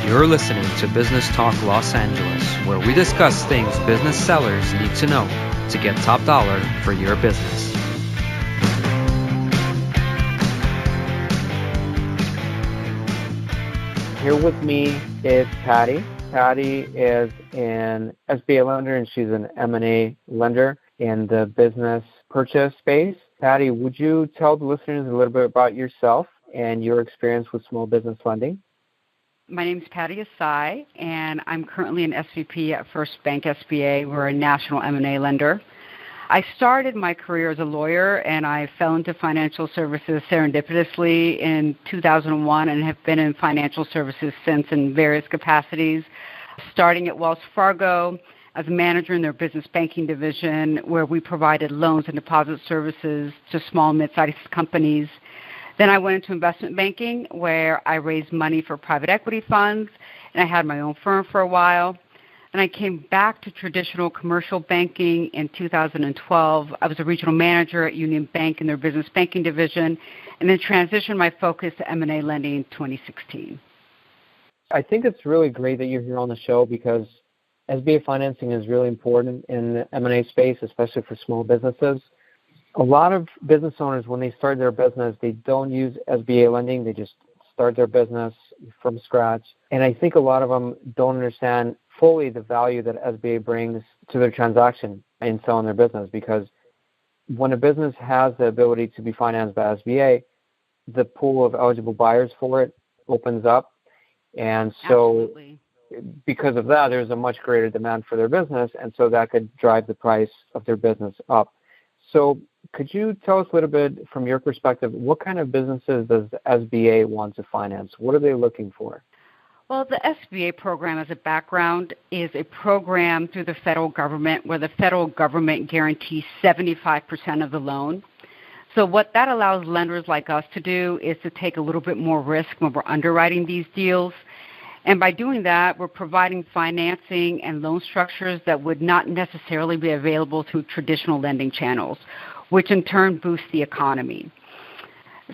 You're listening to Business Talk Los Angeles, where we discuss things business sellers need to know to get top dollar for your business. Here with me is Pattie. Pattie is an SBA lender, and she's an M&A lender in the business purchase space. Pattie, would you tell the listeners a little bit about yourself and your experience with small business lending? My name is Pattie Ehsaei, and I'm currently an SVP at First Bank SBA. We're a national M&A lender. I started my career as a lawyer, and I fell into financial services serendipitously in 2001 and have been in financial services since in various capacities, starting at Wells Fargo as a manager in their business banking division, where we provided loans and deposit services to small and mid-sized companies. Then I went into investment banking, where I raised money for private equity funds, and I had my own firm for a while. And I came back to traditional commercial banking in 2012. I was a regional manager at Union Bank in their business banking division, and then transitioned my focus to M&A lending in 2016. I think it's really great that you're here on the show because SBA financing is really important in the M&A space, especially for small businesses. A lot of business owners, when they start their business, they don't use SBA lending. They just start their business from scratch. And I think a lot of them don't understand fully the value that SBA brings to their transaction in selling their business, because when a business has the ability to be financed by SBA, the pool of eligible buyers for it opens up. And so Absolutely. Because of that, there's a much greater demand for their business, and so that could drive the price of their business up. So could you tell us a little bit from your perspective, what kind of businesses does the SBA want to finance? What are they looking for? Well, the SBA program as a background is a program through the federal government where the federal government guarantees 75% of the loan. So what that allows lenders like us to do is to take a little bit more risk when we're underwriting these deals. And by doing that, we're providing financing and loan structures that would not necessarily be available through traditional lending channels, which in turn boosts the economy.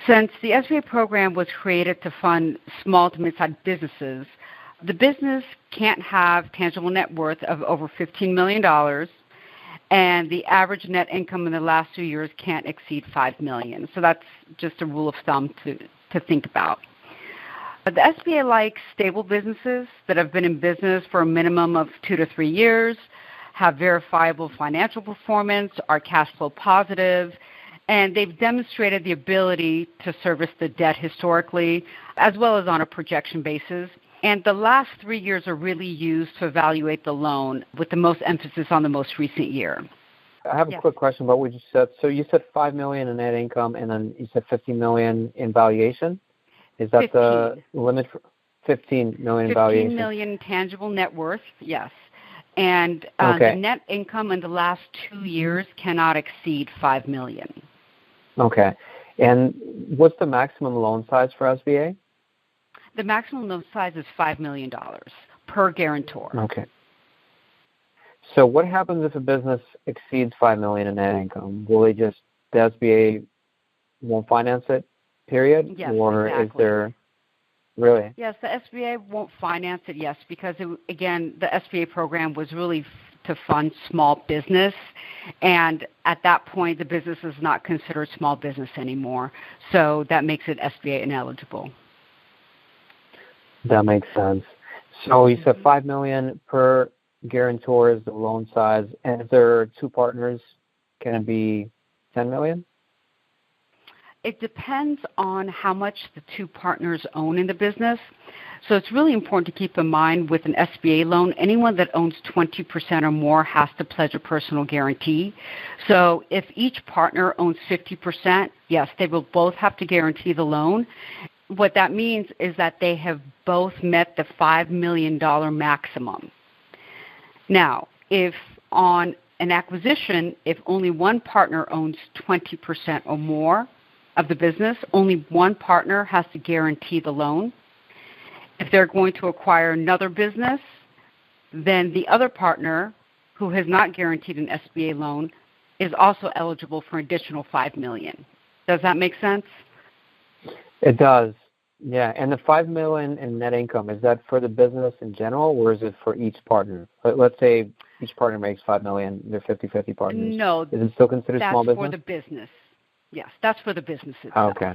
Since the SBA program was created to fund small to mid-sized businesses, the business can't have tangible net worth of over $15 million, and the average net income in the last 2 years can't exceed $5 million. So that's just a rule of thumb to think about. But the SBA likes stable businesses that have been in business for a minimum of 2 to 3 years, have verifiable financial performance, are cash flow positive, and they've demonstrated the ability to service the debt historically, as well as on a projection basis. And the last 3 years are really used to evaluate the loan, with the most emphasis on the most recent year. I have a quick question about what you said. So you said $5 million in net income, and then you said $50 million in valuation. Is that 15. The limit for $15 million in valuation? $15 million tangible net worth, yes. And okay. The net income in the last 2 years cannot exceed $5 million. Okay. And what's the maximum loan size for SBA? The maximum loan size is $5 million per guarantor. Okay. So what happens if a business exceeds $5 million in net income? Will the SBA won't finance it, period? Yes, or exactly. Is there really? Yes, the SBA won't finance it, yes, because, again, the SBA program was really to fund small business, and at that point, the business is not considered small business anymore, so that makes it SBA ineligible. That makes sense. So you said $5 million per guarantor is the loan size, and if there are two partners, can it be $10 million? It depends on how much the two partners own in the business. So it's really important to keep in mind with an SBA loan, anyone that owns 20% or more has to pledge a personal guarantee. So if each partner owns 50%, yes, they will both have to guarantee the loan. What that means is that they have both met the $5 million maximum. Now, if on an acquisition, if only one partner owns 20% or more of the business, only one partner has to guarantee the loan. If they're going to acquire another business, then the other partner who has not guaranteed an SBA loan is also eligible for an additional $5 million. Does that make sense? It does. Yeah, and the $5 million in net income, is that for the business in general, or is it for each partner? Let's say each partner makes $5 million, they're 50-50 partners. No. Is it still considered small business? That's for the business. Yes, that's for the business itself. Okay.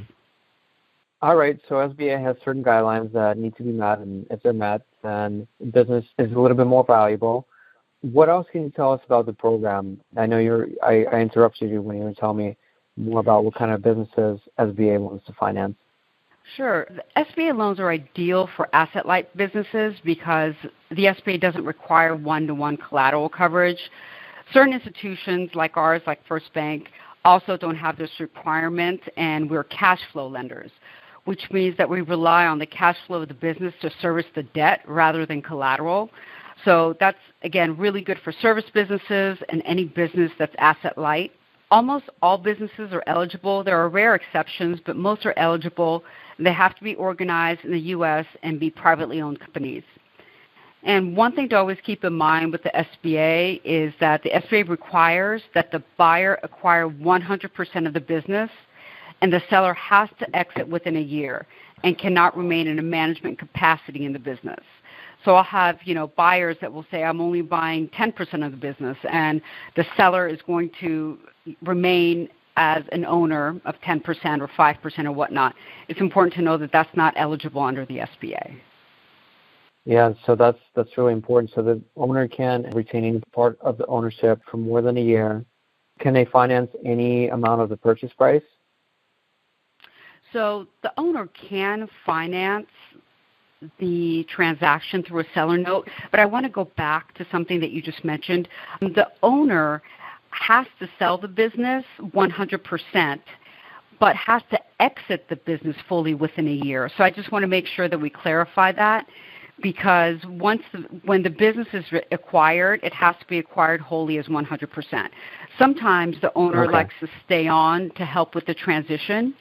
All right, so SBA has certain guidelines that need to be met, and if they're met, then business is a little bit more valuable. What else can you tell us about the program? I know I interrupted you when you were telling me more about what kind of businesses SBA wants to finance. Sure. The SBA loans are ideal for asset-light businesses because the SBA doesn't require one-to-one collateral coverage. Certain institutions like ours, like First Bank, also don't have this requirement, and we're cash flow lenders, which means that we rely on the cash flow of the business to service the debt rather than collateral. So that's, again, really good for service businesses and any business that's asset-light. Almost all businesses are eligible. There are rare exceptions, but most are eligible. They have to be organized in the U.S. and be privately owned companies. And one thing to always keep in mind with the SBA is that the SBA requires that the buyer acquire 100% of the business, and the seller has to exit within a year and cannot remain in a management capacity in the business. So I'll have, buyers that will say, I'm only buying 10% of the business, and the seller is going to remain as an owner of 10% or 5% or whatnot. It's important to know that that's not eligible under the SBA. Yeah, so that's really important. So the owner can retain any part of the ownership for more than a year. Can they finance any amount of the purchase price? So the owner can finance the transaction through a seller note, but I want to go back to something that you just mentioned. The owner has to sell the business 100%, but has to exit the business fully within a year. So I just want to make sure that we clarify that, because when the business is acquired, it has to be acquired wholly as 100%. Sometimes the owner likes to stay on to help with the transition,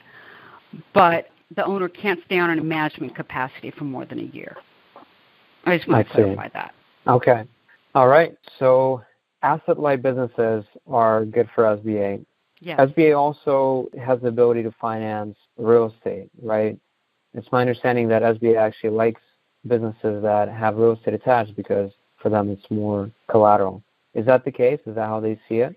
but the owner can't stay on in a management capacity for more than a year. I just want to clarify that. Okay. All right. So asset-light businesses are good for SBA. Yes. SBA also has the ability to finance real estate, right? It's my understanding that SBA actually likes businesses that have real estate attached because for them it's more collateral. Is that the case? Is that how they see it?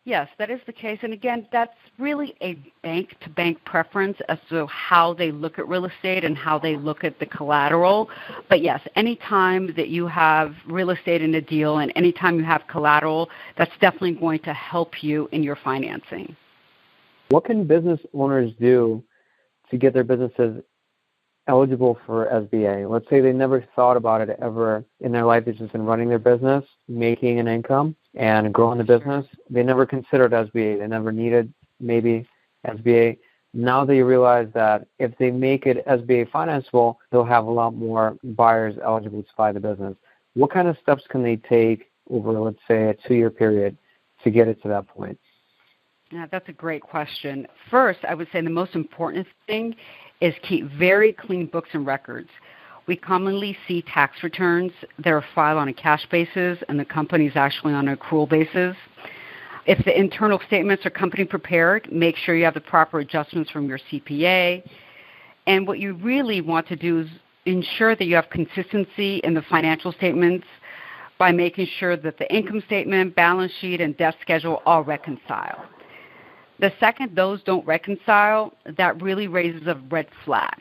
Yes, that is the case. And again, that's really a bank-to-bank preference as to how they look at real estate and how they look at the collateral. But yes, any time that you have real estate in a deal and any time you have collateral, that's definitely going to help you in your financing. What can business owners do to get their businesses eligible for SBA? Let's say they never thought about it ever in their life. They've just been running their business, making an income, and growing the business. They never considered SBA. They never needed maybe SBA. Now they realize that if they make it SBA financeable, they'll have a lot more buyers eligible to buy the business. What kind of steps can they take over, let's say, a 2-year period to get it to that point? Yeah, that's a great question. First, I would say the most important thing is keep very clean books and records. We commonly see tax returns that are filed on a cash basis and the company is actually on an accrual basis. If the internal statements are company prepared, make sure you have the proper adjustments from your CPA. And what you really want to do is ensure that you have consistency in the financial statements by making sure that the income statement, balance sheet, and debt schedule all reconcile. The second those don't reconcile, that really raises a red flag.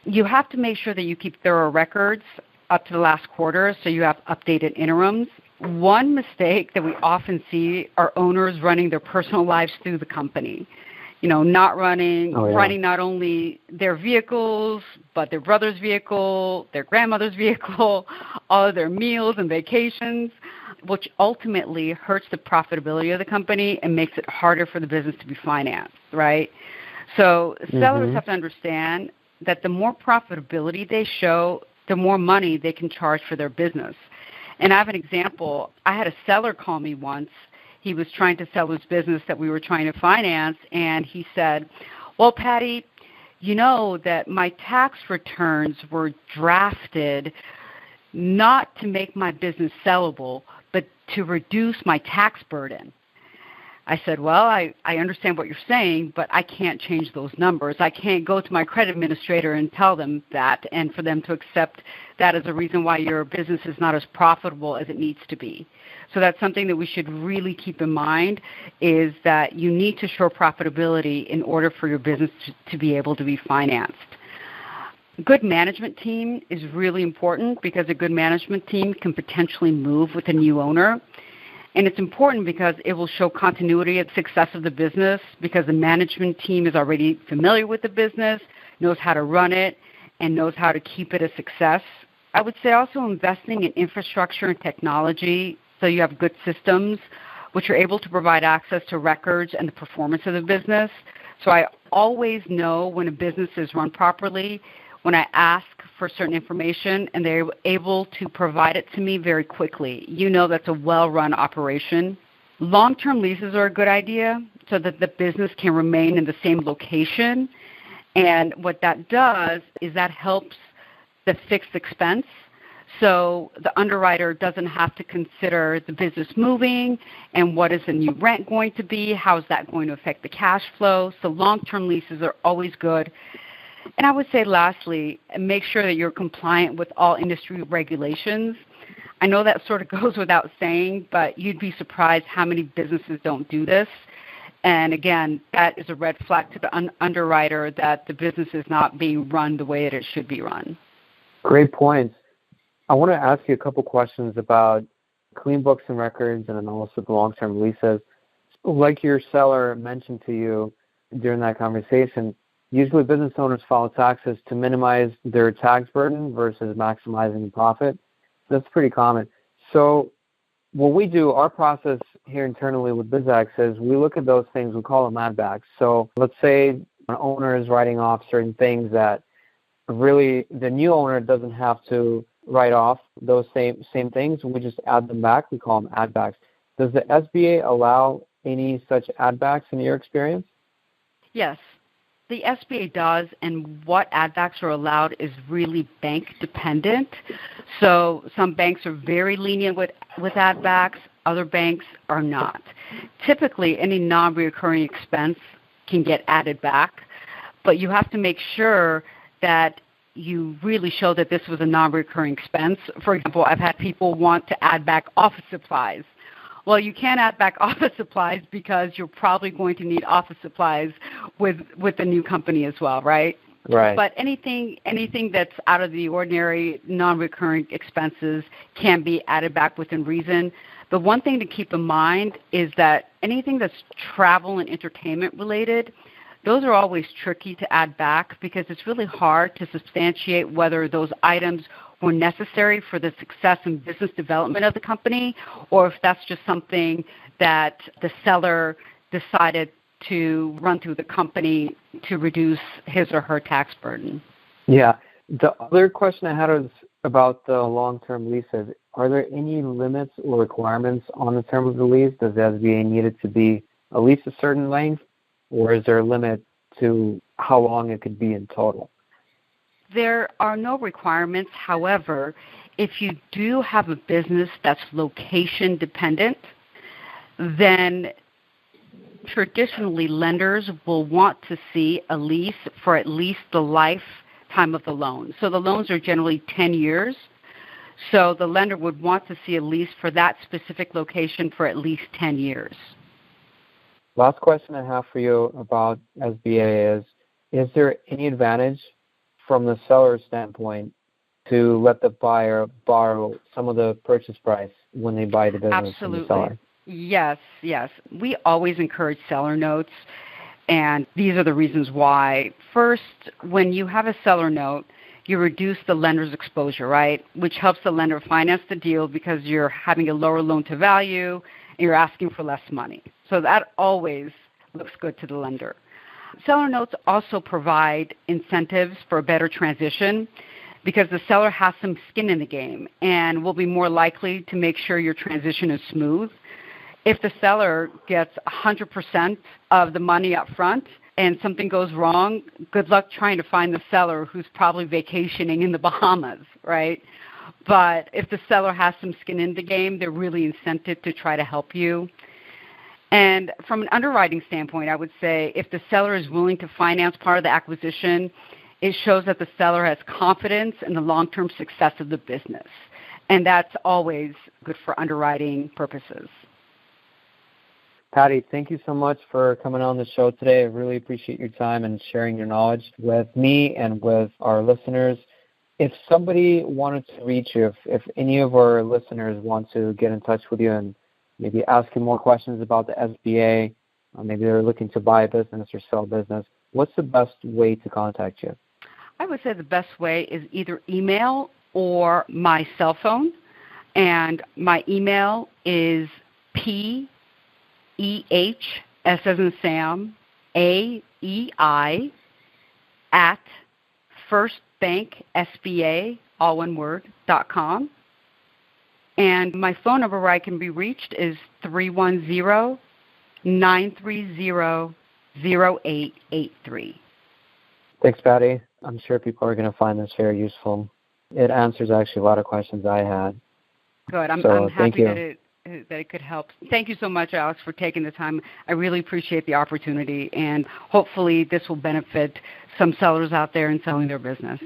You have to make sure that you keep thorough records up to the last quarter so you have updated interims. One mistake that we often see are owners running their personal lives through the company. Not running not only their vehicles, but their brother's vehicle, their grandmother's vehicle, all of their meals and vacations, which ultimately hurts the profitability of the company and makes it harder for the business to be financed, right? So sellers have to understand that the more profitability they show, the more money they can charge for their business. And I have an example. I had a seller call me once. He was trying to sell his business that we were trying to finance, and he said, well, Pattie, you know that my tax returns were drafted not to make my business sellable, but to reduce my tax burden. I said, well, I understand what you're saying, but I can't change those numbers. I can't go to my credit administrator and tell them that and for them to accept that as a reason why your business is not as profitable as it needs to be. So that's something that we should really keep in mind, is that you need to show profitability in order for your business to be able to be financed. A good management team is really important because a good management team can potentially move with a new owner. And it's important because it will show continuity of success of the business because the management team is already familiar with the business, knows how to run it, and knows how to keep it a success. I would say also investing in infrastructure and technology so you have good systems which are able to provide access to records and the performance of the business. So I always know when a business is run properly when I ask for certain information and they're able to provide it to me very quickly. You know that's a well-run operation. Long-term leases are a good idea so that the business can remain in the same location. And what that does is that helps the fixed expense. So the underwriter doesn't have to consider the business moving and what is the new rent going to be, how is that going to affect the cash flow. So long-term leases are always good. And I would say lastly, make sure that you're compliant with all industry regulations. I know that sort of goes without saying, but you'd be surprised how many businesses don't do this. And again, that is a red flag to the underwriter that the business is not being run the way that it should be run. Great points. I want to ask you a couple questions about clean books and records and then also the long-term leases. Like your seller mentioned to you during that conversation, usually business owners file taxes to minimize their tax burden versus maximizing profit. That's pretty common. So what we do, our process here internally with BizEx is we look at those things, we call them add backs. So let's say an owner is writing off certain things that really the new owner doesn't have to write off those same things. We just add them back. We call them add backs. Does the SBA allow any such add backs in your experience? Yes. The SBA does, and what add-backs are allowed is really bank dependent. So some banks are very lenient with add-backs, other banks are not. Typically, any non-recurring expense can get added back, but you have to make sure that you really show that this was a non-recurring expense. For example, I've had people want to add back office supplies. Well, you can't add back office supplies because you're probably going to need office supplies with the new company as well, right? Right. But anything that's out of the ordinary, non-recurring expenses can be added back within reason. The one thing to keep in mind is that anything that's travel and entertainment related, those are always tricky to add back because it's really hard to substantiate whether those items were necessary for the success and business development of the company, or if that's just something that the seller decided to run through the company to reduce his or her tax burden. Yeah. The other question I had was about the long-term leases. Are there any limits or requirements on the term of the lease? Does the SBA need it to be at least a certain length, or is there a limit to how long it could be in total? There are no requirements. However, if you do have a business that's location dependent, then traditionally lenders will want to see a lease for at least the lifetime of the loan. So the loans are generally 10 years. So the lender would want to see a lease for that specific location for at least 10 years. Last question I have for you about SBA is there any advantage from the seller's standpoint to let the buyer borrow some of the purchase price when they buy the business from the seller? Yes. We always encourage seller notes, and these are the reasons why. First, when you have a seller note, you reduce the lender's exposure, right, which helps the lender finance the deal because you're having a lower loan-to-value and you're asking for less money. So that always looks good to the lender. Seller notes also provide incentives for a better transition because the seller has some skin in the game and will be more likely to make sure your transition is smooth. If the seller gets 100% of the money up front and something goes wrong, good luck trying to find the seller who's probably vacationing in the Bahamas, right? But if the seller has some skin in the game, they're really incented to try to help you. And from an underwriting standpoint, I would say if the seller is willing to finance part of the acquisition, it shows that the seller has confidence in the long-term success of the business. And that's always good for underwriting purposes. Pattie, thank you so much for coming on the show today. I really appreciate your time and sharing your knowledge with me and with our listeners. If somebody wanted to reach you, if any of our listeners want to get in touch with you and maybe ask you more questions about the SBA, or maybe they're looking to buy a business or sell a business, what's the best way to contact you? I would say the best way is either email or my cell phone. And my email is pehsaei, S as in Sam, AEI, at firstbanksba, all one word, .com. And my phone number where I can be reached is 310-930-0883. Thanks, Pattie. I'm sure people are going to find this very useful. It answers actually a lot of questions I had. Good. I'm happy that it could help. Thank you so much, Alex, for taking the time. I really appreciate the opportunity, and hopefully this will benefit some sellers out there in selling their business.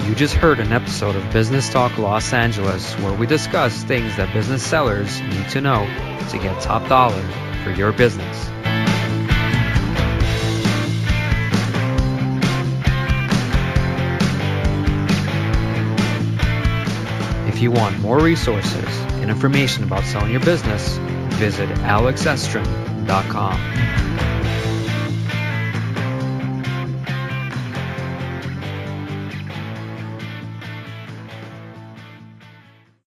You just heard an episode of Business Talk Los Angeles where we discuss things that business sellers need to know to get top dollar for your business. If you want more resources and information about selling your business, visit alexestrin.com.